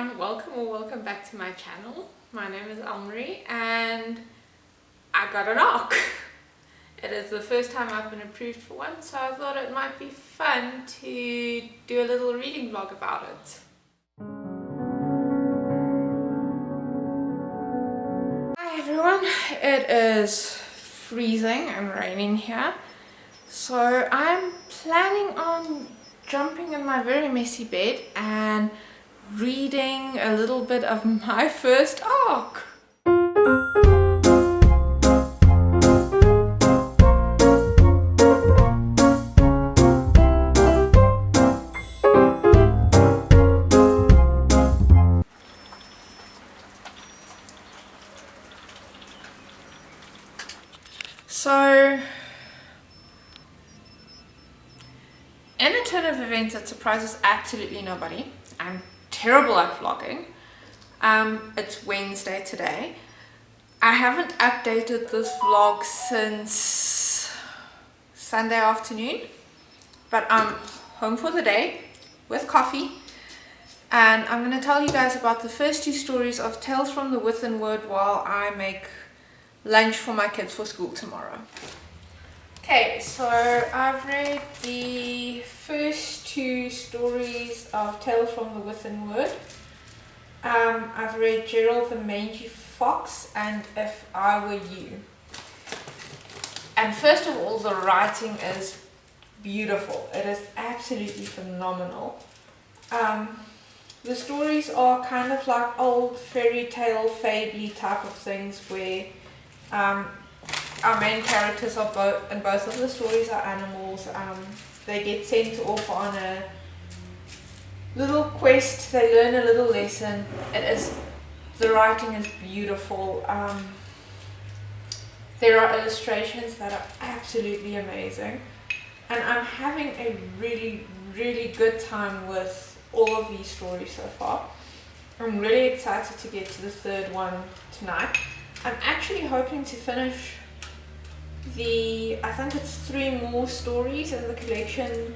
everyone, welcome back to my channel. My name is Elmarie and I got an ARC. It is the first time I've been approved for one, so I thought it might be fun to do a little reading vlog about it. Hi everyone, it is freezing and raining here, so I'm planning on jumping in my very messy bed and reading a little bit of my first ARC. So, in a turn of events that surprises absolutely nobody, I'm terrible at vlogging. It's Wednesday today. I haven't updated this vlog since Sunday afternoon, but I'm home for the day with coffee, and I'm going to tell you guys about the first two stories of Tales from the Wythenwood while I make lunch for my kids for school tomorrow. Okay, so I've read the first two stories of Tales from the Wythenwood. I've read Gerald the Mangy Fox and If I Were You. And first of all, the writing is beautiful. It is absolutely phenomenal. The stories are kind of like old fairy tale, fable type of things where our main characters are both of the stories are animals. They get sent off on a little quest, they learn a little lesson. The writing is beautiful. There are illustrations that are absolutely amazing, and I'm having a really good time with all of these stories so far. I'm really excited to get to the third one tonight. I'm actually hoping to finish I think it's 3 more stories in the collection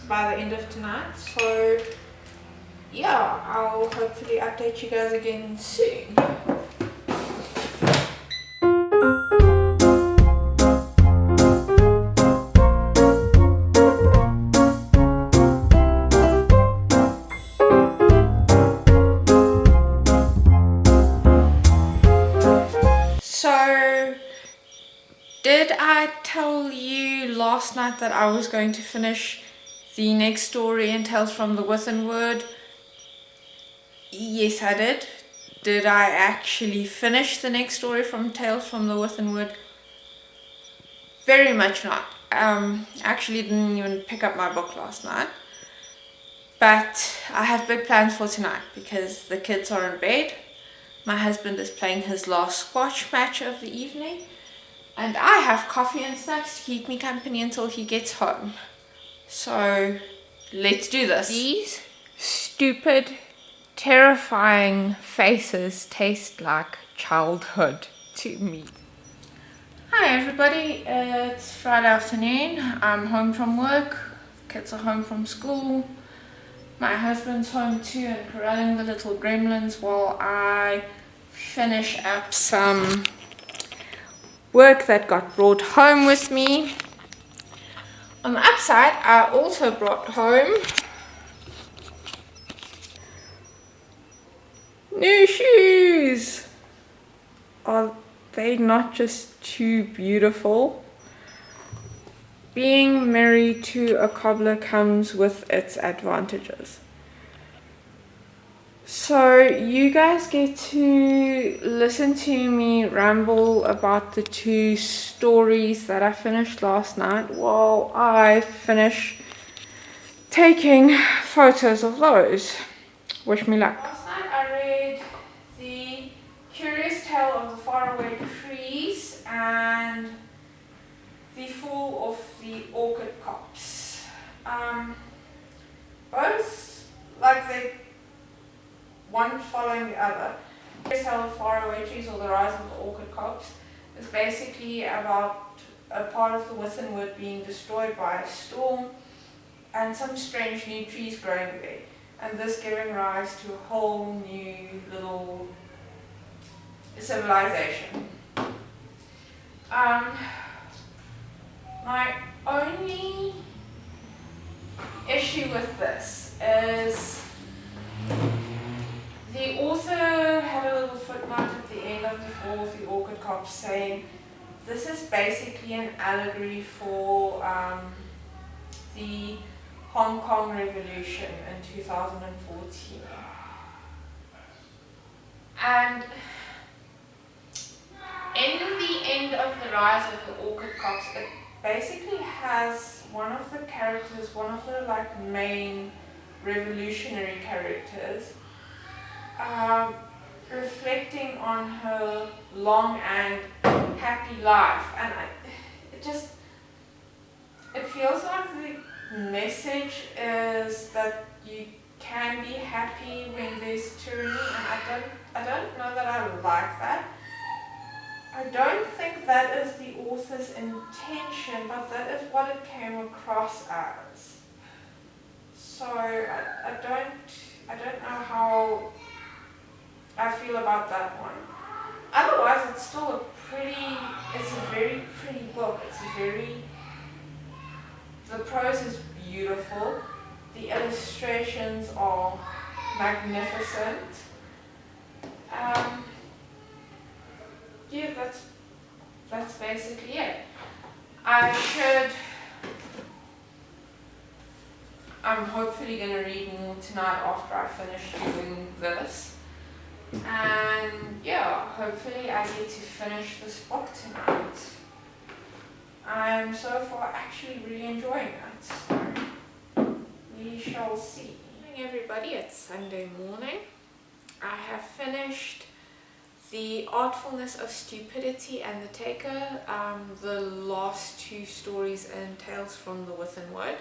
by the end of tonight. So yeah, I'll hopefully update you guys again soon. So, did I tell you last night that I was going to finish the next story in Tales from the Wythenwood? Yes, I did. Did I actually finish the next story from Tales from the Wythenwood? Very much not. Actually didn't even pick up my book last night. But I have big plans for tonight because the kids are in bed. My husband is playing his last squash match of the evening. And I have coffee and snacks to keep me company until he gets home. So, let's do this. These stupid, terrifying faces taste like childhood to me. Hi everybody, it's Friday afternoon. I'm home from work. Kids are home from school. My husband's home too and corralling the little gremlins while I finish up some work that got brought home with me. On the upside, I also brought home new shoes. Are they not just too beautiful? Being married to a cobbler comes with its advantages. So you guys get to listen to me ramble about the 2 stories that I finished last night while I finish taking photos of those. Wish me luck. Last night I read The Curious Tale of the Faraway Trees and The Fall of the Orchid Copse. Both, like they one following the other. Curious Tale of Faraway Trees or The Rise of the Orchid Copse is basically about a part of the Wythenwood being destroyed by a storm and some strange new trees growing there. and this giving rise to a whole new little civilization. My only issue with this is the author had a little footnote at the end of the Fall of the Orchid Cops saying this is basically an allegory for the Hong Kong Revolution in 2014. And in the end of the Rise of the Orchid Cops, it basically has one of the characters, one of the main revolutionary characters, reflecting on her long and happy life, and it feels like the message is that you can be happy when there's tyranny, and I don't know that I like that. I don't think that is the author's intention, but that is what it came across as. So I don't know how I feel about that one. Otherwise, it's still it's a very pretty book. The prose is beautiful. The illustrations are magnificent. Yeah, that's basically it. I'm hopefully going to read more tonight after I finish doing this. And yeah, hopefully I get to finish this book tonight. I'm so far actually really enjoying it, so we shall see. Good morning everybody, it's Sunday morning. I have finished The Artfulness of Stupidity and the Taker, the last two stories in Tales from the Wythenwood.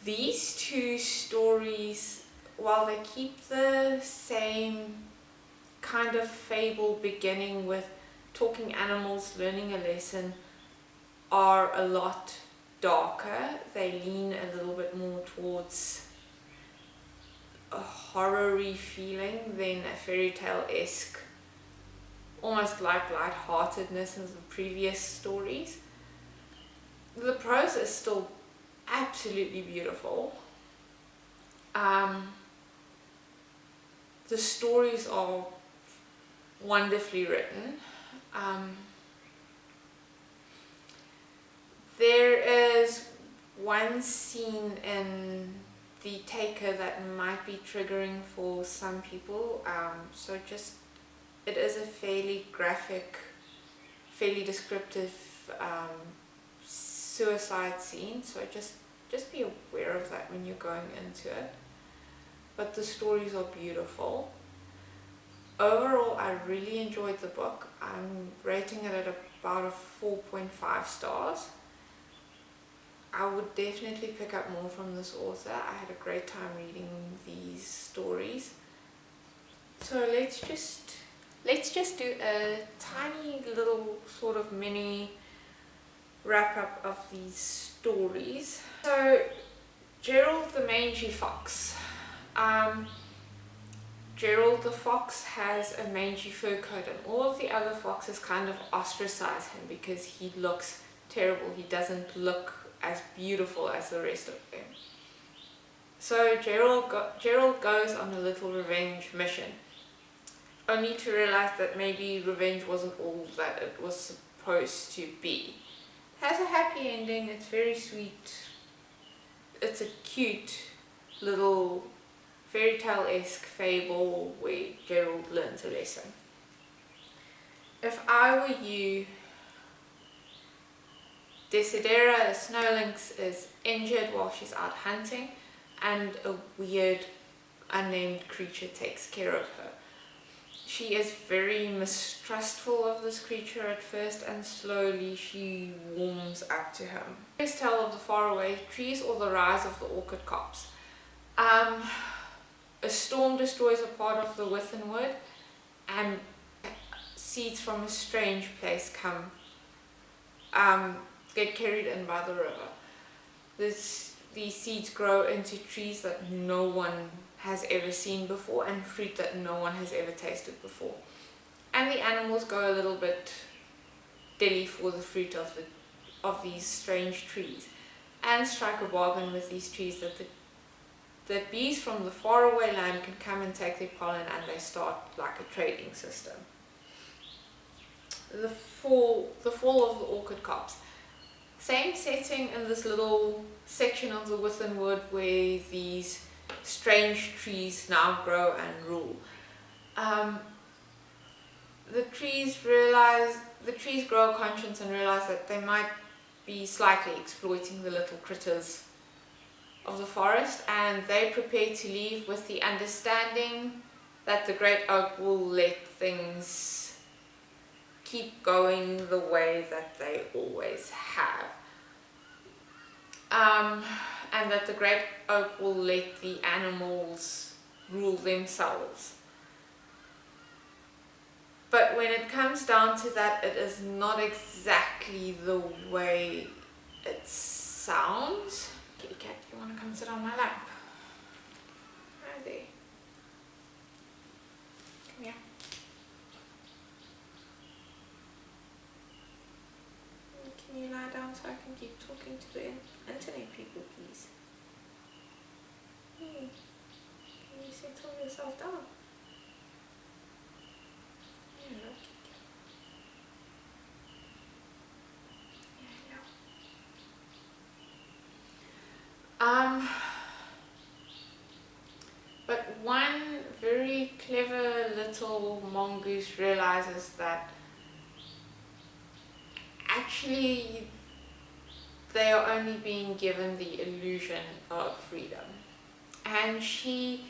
These two stories, while they keep the same kind of fable beginning with talking animals learning a lesson, are a lot darker. They lean a little bit more towards a horror-y feeling than a fairy tale-esque, almost like lightheartedness in the previous stories. The prose is still absolutely beautiful. The stories are wonderfully written. There is one scene in The Taker that might be triggering for some people, so just it is a fairly graphic, fairly descriptive suicide scene, so just be aware of that when you're going into it. But the stories are beautiful. Overall, I really enjoyed the book. I'm rating it at about a 4.5 stars. I would definitely pick up more from this author. I had a great time reading these stories. So let's just do a tiny little sort of mini wrap up of these stories. So Gerald the Mangy Fox. Gerald the fox has a mangy fur coat, and all of the other foxes kind of ostracize him because he looks terrible. He doesn't look as beautiful as the rest of them. So Gerald goes on a little revenge mission, only to realize that maybe revenge wasn't all that it was supposed to be. It has a happy ending, it's very sweet, it's a cute little fairy tale-esque fable where Gerald learns a lesson. If I were you, Desidera, a snow lynx, is injured while she's out hunting, and a weird unnamed creature takes care of her. She is very mistrustful of this creature at first, and slowly she warms up to him. Let's tell of the faraway trees or the rise of the orchid copse. A storm destroys a part of the Wythenwood, and seeds from a strange place get carried in by the river. These these seeds grow into trees that no one has ever seen before and fruit that no one has ever tasted before. And the animals go a little bit dilly for the fruit of these strange trees, and strike a bargain with these trees that bees from the faraway land can come and take their pollen, and they start like a trading system. The fall of the orchid copse. Same setting in this little section of the Wythenwood where these strange trees now grow and rule. The trees grow a conscience and realize that they might be slightly exploiting the little critters of the forest, and they prepare to leave with the understanding that the great oak will let things keep going the way that they always have, and that the great oak will let the animals rule themselves. But when it comes down to that, it is not exactly the way it sounds. Kitty cat, you want to come sit on my lap? Hi there. Come here. Can you lie down so I can keep talking to the internet people, please? Hey, can you settle yourself down? But one very clever little mongoose realizes that actually they are only being given the illusion of freedom, and she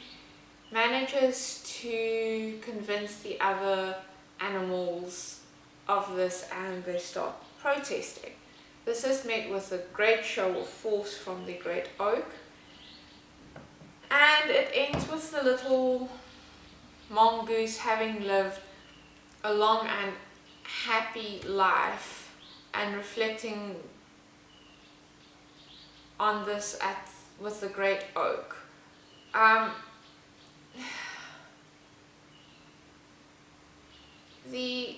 manages to convince the other animals of this, and they start protesting. This is met with a great show of force from the great oak, and it ends with the little mongoose having lived a long and happy life and reflecting on this with the great oak.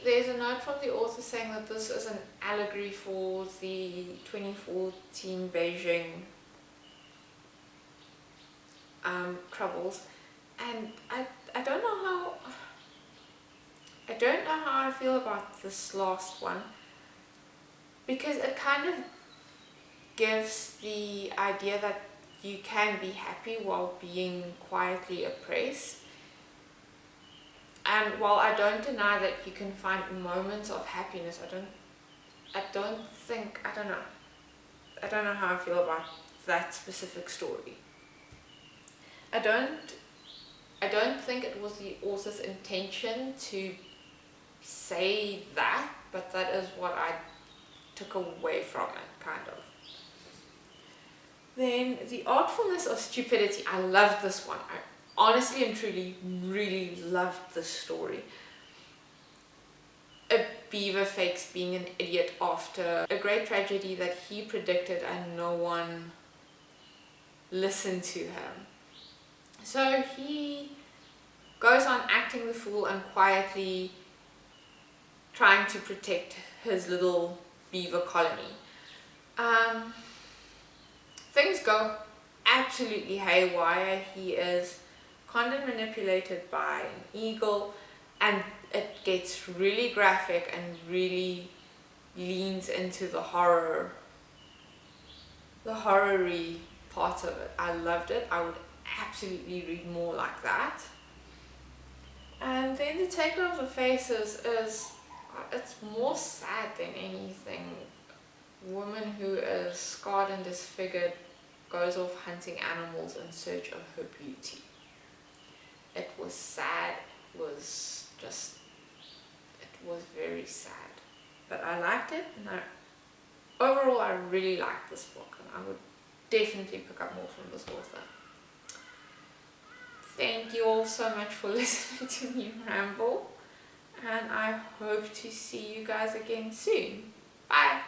There's a note from the author saying that this is an allegory for the 2014 Beijing troubles, and I don't know how I feel about this last one, because it kind of gives the idea that you can be happy while being quietly oppressed. And while I don't deny that you can find moments of happiness, I don't know how I feel about that specific story. I don't think it was the author's intention to say that, but that is what I took away from it, kind of. Then The Artfulness of Stupidity. I loved this one. I honestly and truly really loved this story. A beaver fakes being an idiot after a great tragedy that he predicted, and no one listened to him. So he goes on acting the fool and quietly trying to protect his little beaver colony. Things go absolutely haywire. He is conned and manipulated by an eagle, and it gets really graphic and really leans into the horror-y part of it. I loved it. I would absolutely read more like that. And then The Taker of the Faces it's more sad than anything. A woman who is scarred and disfigured goes off hunting animals in search of her beauty. It was sad. It was very sad. But I liked it, and overall I really liked this book, and I would definitely pick up more from this author. Thank you all so much for listening to me ramble, and I hope to see you guys again soon. Bye!